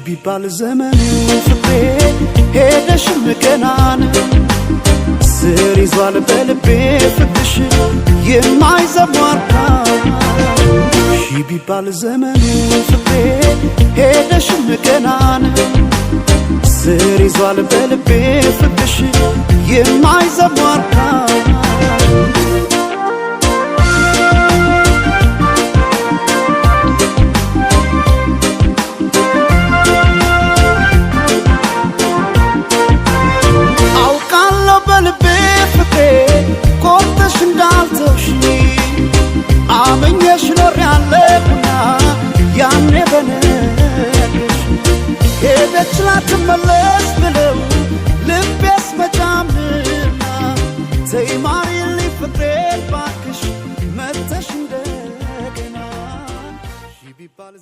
ቢባል ዘመኑ ፍቅሬ ሄደሽም ገናን ስር ይዟል በልቤ ፍቅርሽ የማይዘሟርታ ቢባል ዘመኑ ፍቅሬ ሄደሽም ገናን ስር ይዟል በልቤ ፍቅርሽ የማይዘሟርታ አመኘሽ ኖር ያለሁና ያኔ በነገርሽ ሄደች ላትመለስ ብለው ልቤስ መጫምና ተይ ማሪልኝ ፍቅሬን ባክሽ መተሽ እንደገና ቢባል